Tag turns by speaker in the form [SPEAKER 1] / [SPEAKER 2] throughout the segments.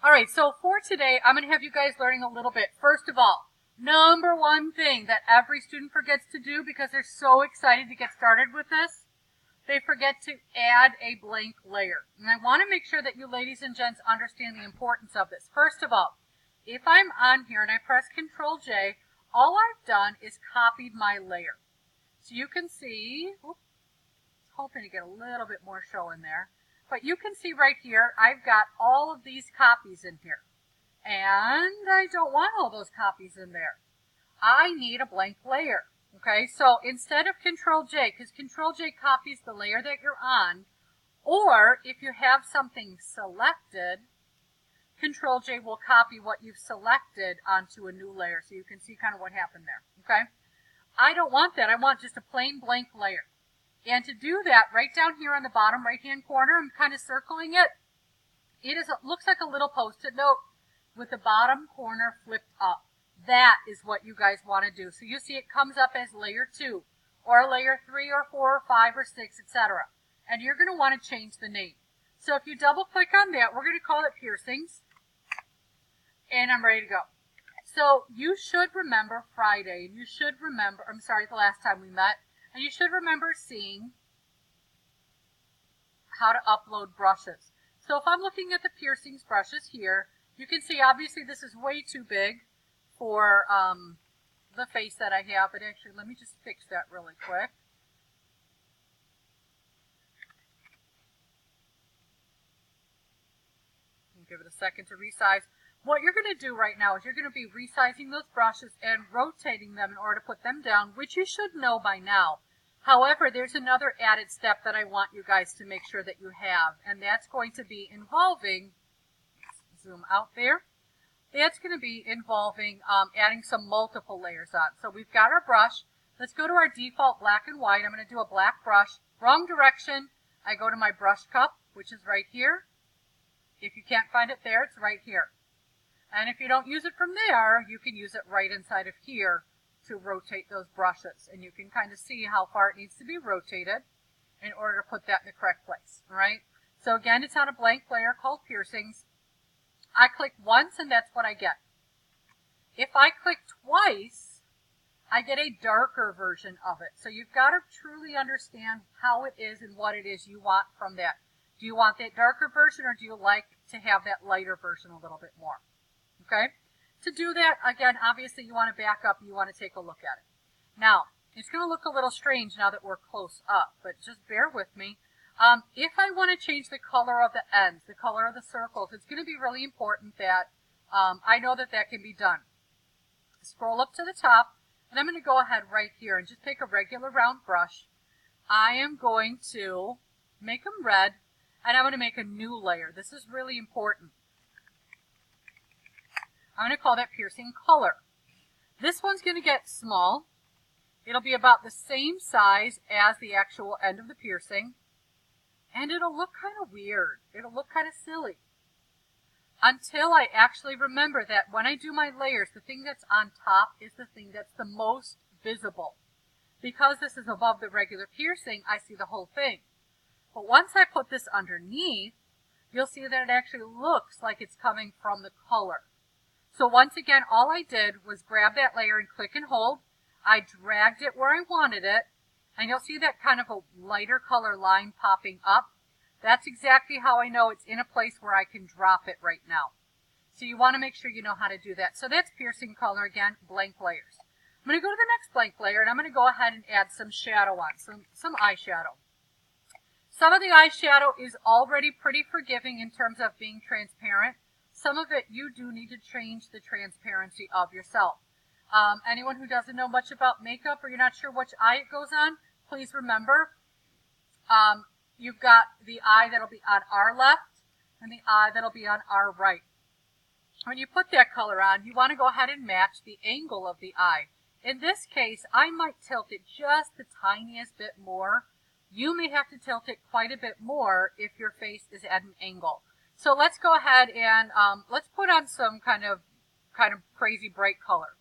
[SPEAKER 1] All right, so for today, I'm going to have you guys learning a little bit. First of all, number one thing that every student forgets to do because they're so excited to get started with this, they forget to add a blank layer. And I want to make sure that you ladies and gents understand the importance of this. First of all, if I'm on here and I press Control J, all I've done is copied my layer. So you can see, hoping to get a little bit more show in there. But you can see right here, I've got all of these copies in here. And I don't want all those copies in there. I need a blank layer. Okay, so instead of Control J, because Control J copies the layer that you're on, or if you have something selected, Control J will copy what you've selected onto a new layer. So you can see kind of what happened there. Okay, I don't want that. I want just a plain blank layer. And to do that, right down here on the bottom right-hand corner, I'm kind of circling it. It looks like a little Post-it note with the bottom corner flipped up. That is what you guys want to do. So you see it comes up as layer 2, or layer 3, or 4, or 5, or 6, etc. And you're going to want to change the name. So if you double click on that, we're going to call it piercings. And I'm ready to go. So you should remember Friday. You should remember, the last time we met. And you should remember seeing how to upload brushes. So if I'm looking at the piercings brushes here, you can see obviously this is way too big for the face that I have. But actually, let me just fix that really quick. Give it a second to resize. What you're going to do right now is you're going to be resizing those brushes and rotating them in order to put them down, which you should know by now. However, there's another added step that I want you guys to make sure that you have, and that's going to be involving, zoom out there, that's going to be involving adding some multiple layers on. So we've got our brush. Let's go to our default black and white. I'm going to do a black brush. Wrong direction. I go to my brush cup, which is right here. If you can't find it there, it's right here. And if you don't use it from there, you can use it right inside of here to rotate those brushes. And you can kind of see how far it needs to be rotated in order to put that in the correct place. All right? So again, it's on a blank layer called piercings. I click once and that's what I get. If I click twice, I get a darker version of it. So you've got to truly understand how it is and what it is you want from that. Do you want that darker version or do you like to have that lighter version a little bit more? Okay? To do that, again, obviously you want to back up and you want to take a look at it. Now, it's going to look a little strange now that we're close up, but just bear with me. If I want to change the color of the ends, the color of the circles, it's going to be really important that I know that that can be done. Scroll up to the top, and I'm going to go ahead right here and just take a regular round brush. I am going to make them red, and I'm going to make a new layer. This is really important. I'm going to call that piercing color. This one's going to get small. It'll be about the same size as the actual end of the piercing. And it'll look kind of weird. It'll look kind of silly. Until I actually remember that when I do my layers, the thing that's on top is the thing that's the most visible. Because this is above the regular piercing, I see the whole thing. But once I put this underneath, you'll see that it actually looks like it's coming from the color. So once again, all I did was grab that layer and click and hold. I dragged it where I wanted it. And you'll see that kind of a lighter color line popping up. That's exactly how I know it's in a place where I can drop it right now. So you want to make sure you know how to do that. So that's piercing color again, blank layers. I'm going to go to the next blank layer and I'm going to go ahead and add some shadow on, some eyeshadow. Some of the eyeshadow is already pretty forgiving in terms of being transparent. Some of it you do need to change the transparency of yourself. Anyone who doesn't know much about makeup or you're not sure which eye it goes on, please remember, you've got the eye that'll be on our left and the eye that'll be on our right. When you put that color on, you want to go ahead and match the angle of the eye. In this case, I might tilt it just the tiniest bit more. You may have to tilt it quite a bit more if your face is at an angle. So let's go ahead and let's put on some kind of crazy bright color.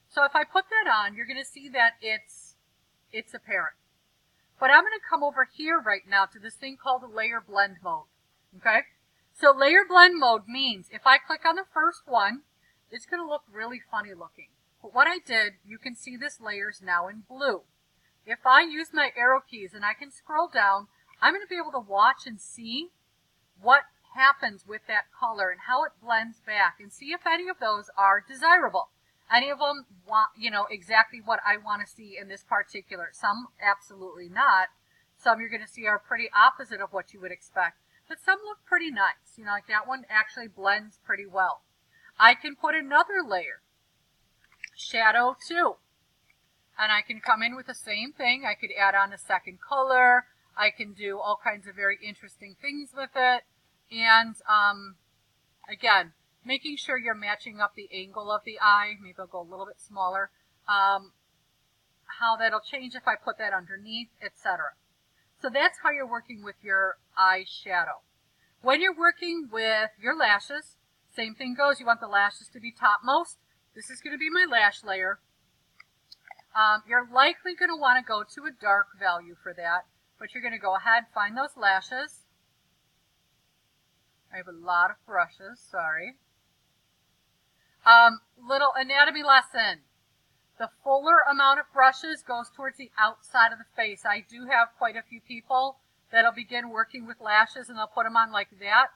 [SPEAKER 1] So if I put that on, you're going to see that it's apparent. But I'm going to come over here right now to this thing called the layer blend mode. Okay? So layer blend mode means if I click on the first one, it's going to look really funny looking. But what I did, you can see this layer is now in blue. If I use my arrow keys and I can scroll down, I'm going to be able to watch and see what happens with that color and how it blends back and see if any of those are desirable. Any of them want, exactly what I want to see in this particular. Some absolutely not. Some you're going to see are pretty opposite of what you would expect. But some look pretty nice. Like that one actually blends pretty well. I can put another layer, shadow 2. And I can come in with the same thing. I could add on a second color. I can do all kinds of very interesting things with it. And again, making sure you're matching up the angle of the eye. Maybe I'll go a little bit smaller. How that'll change if I put that underneath, etc. So that's how you're working with your eye shadow. When you're working with your lashes, same thing goes. You want the lashes to be topmost. This is going to be my lash layer. You're likely going to want to go to a dark value for that, but you're going to go ahead, find those lashes. I have a lot of brushes, sorry. Little anatomy lesson. The fuller amount of brushes goes towards the outside of the face. I do have quite a few people that'll begin working with lashes and they'll put them on like that.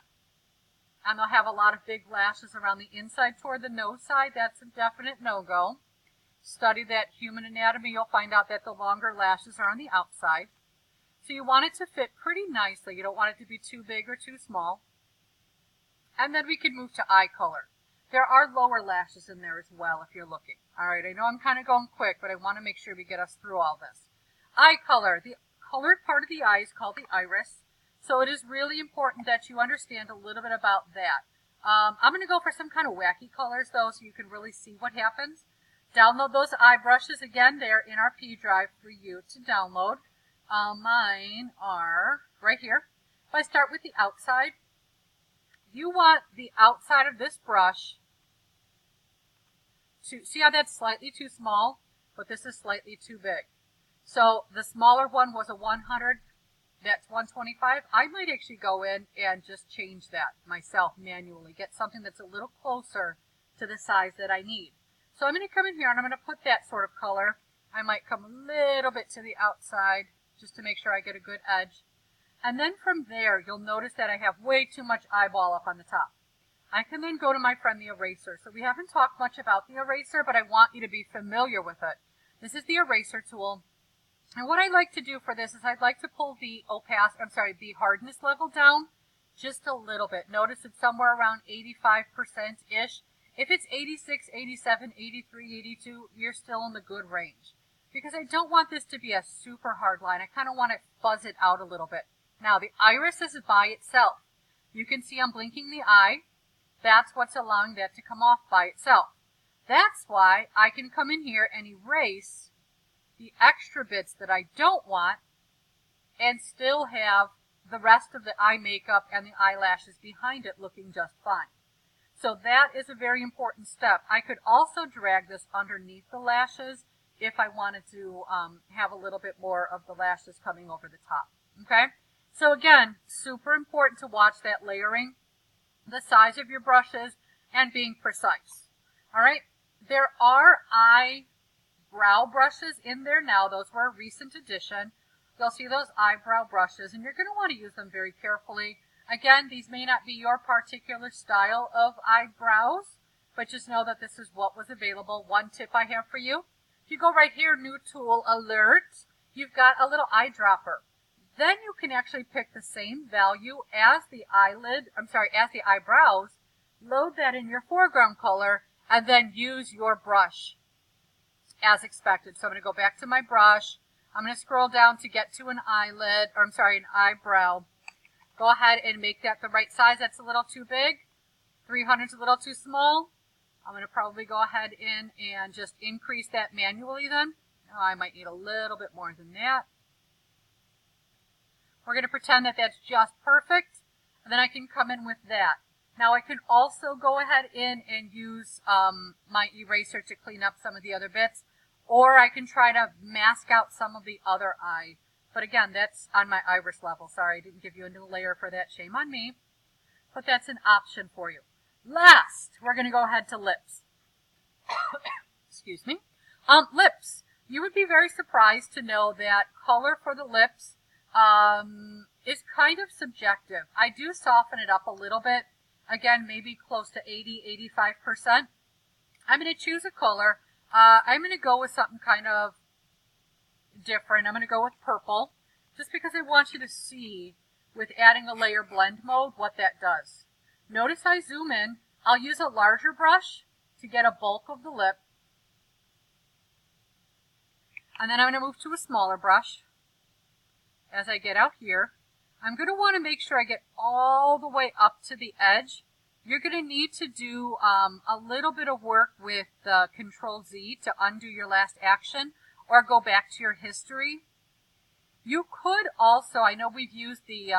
[SPEAKER 1] And they'll have a lot of big lashes around the inside toward the nose side. That's a definite no-go. Study that human anatomy, you'll find out that the longer lashes are on the outside. So you want it to fit pretty nicely. You don't want it to be too big or too small. And then we can move to eye color. There are lower lashes in there as well if you're looking. All right, I know I'm kind of going quick, but I want to make sure we get us through all this. Eye color. The colored part of the eye is called the iris. So it is really important that you understand a little bit about that. I'm going to go for some kind of wacky colors, though, so you can really see what happens. Download those eye brushes. Again, they're in our P drive for you to download. Mine are right here. If I start with the outside, you want the outside of this brush to, see how that's slightly too small, but this is slightly too big. So the smaller one was a 100, that's 125. I might actually go in and just change that myself manually, get something that's a little closer to the size that I need. So I'm going to come in here and I'm going to put that sort of color. I might come a little bit to the outside just to make sure I get a good edge. And then from there, you'll notice that I have way too much eyeball up on the top. I can then go to my friend the eraser. So we haven't talked much about the eraser, but I want you to be familiar with it. This is the eraser tool. And what I like to do for this is I'd like to pull the the hardness level down just a little bit. Notice it's somewhere around 85%-ish. If it's 86, 87, 83, 82, you're still in the good range. Because I don't want this to be a super hard line. I kind of want to fuzz it out a little bit. Now, the iris is by itself. You can see I'm blinking the eye. That's what's allowing that to come off by itself. That's why I can come in here and erase the extra bits that I don't want and still have the rest of the eye makeup and the eyelashes behind it looking just fine. So that is a very important step. I could also drag this underneath the lashes if I wanted to have a little bit more of the lashes coming over the top. Okay? So again, super important to watch that layering, the size of your brushes, and being precise. All right? There are eyebrow brushes in there now. Those were a recent addition. You'll see those eyebrow brushes, and you're going to want to use them very carefully. Again, these may not be your particular style of eyebrows, but just know that this is what was available. One tip I have for you, if you go right here, new tool, alert, you've got a little eyedropper. Then you can actually pick the same value as the as the eyebrows, load that in your foreground color, and then use your brush as expected. So I'm going to go back to my brush. I'm going to scroll down to get to an eyelid, or an eyebrow. Go ahead and make that the right size. That's a little too big. 300 is a little too small. I'm going to probably go ahead in and just increase that manually then. Oh, I might need a little bit more than that. We're going to pretend that that's just perfect, and then I can come in with that. Now I can also go ahead in and use my eraser to clean up some of the other bits, or I can try to mask out some of the other eye. But again, that's on my iris level. Sorry, I didn't give you a new layer for that. Shame on me. but that's an option for you. Last, we're going to go ahead to lips. Excuse me. Lips. You would be very surprised to know that color for the lips is kind of subjective. I do soften it up a little bit. Again, maybe close to 80-85%. I'm going to choose a color. I'm going to go with something kind of different. I'm going to go with purple, just because I want you to see with adding a layer blend mode what that does. Notice I zoom in. I'll use a larger brush to get a bulk of the lip. And then I'm going to move to a smaller brush as I get out here. I'm going to want to make sure I get all the way up to the edge. You're going to need to do a little bit of work with the Control Z to undo your last action or go back to your history. You could also, I know we've used the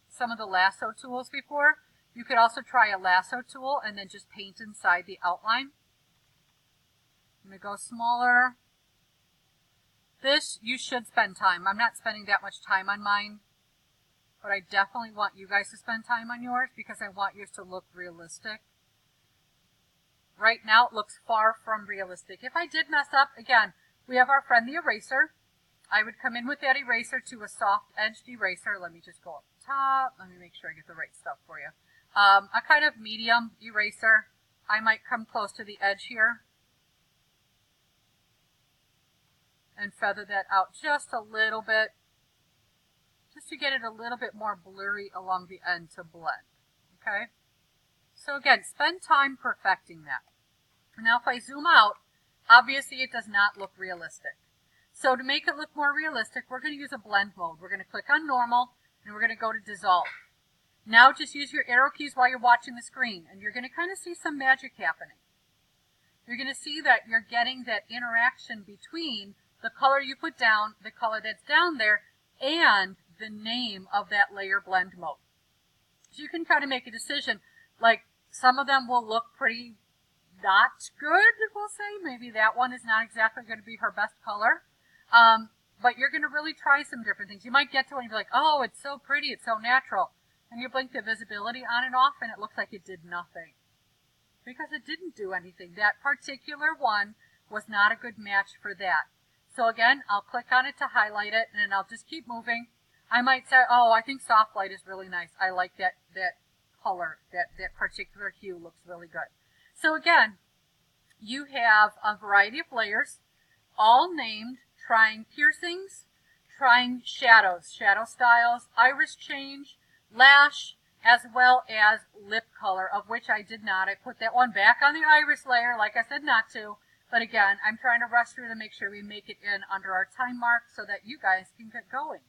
[SPEAKER 1] some of the lasso tools before. You could also try a lasso tool and then just paint inside the outline. I'm going to go smaller. This, you should spend time. I'm not spending that much time on mine, but I definitely want you guys to spend time on yours because I want yours to look realistic. Right now it looks far from realistic. If I did mess up, again, we have our friend the eraser. I would come in with that eraser to a soft edged eraser. Let me just go up top. Let me make sure I get the right stuff for you. A kind of medium eraser. I might come close to the edge here and feather that out just a little bit, just to get it a little bit more blurry along the end to blend. Okay? So again, spend time perfecting that. Now if I zoom out, obviously it does not look realistic. So to make it look more realistic, we're going to use a blend mode. We're going to click on normal and we're going to go to dissolve. Now just use your arrow keys while you're watching the screen and you're going to kind of see some magic happening. You're going to see that you're getting that interaction between the color you put down, the color that's down there, and the name of that layer blend mode. So you can kind of make a decision, like some of them will look pretty not good, we'll say. Maybe that one is not exactly going to be her best color. But you're going to really try some different things. You might get to one and be like, oh, it's so pretty, it's so natural. And you blink the visibility on and off and it looks like it did nothing. Because it didn't do anything. That particular one was not a good match for that. So again, I'll click on it to highlight it and I'll just keep moving. I might say, oh, I think soft light is really nice. I like that color, that particular hue looks really good. So again, you have a variety of layers, all named, trying piercings, trying shadows, shadow styles, iris change, lash, as well as lip color, of which I did not. I put that one back on the iris layer, like I said not to. But again, I'm trying to rush through to make sure we make it in under our time mark so that you guys can get going.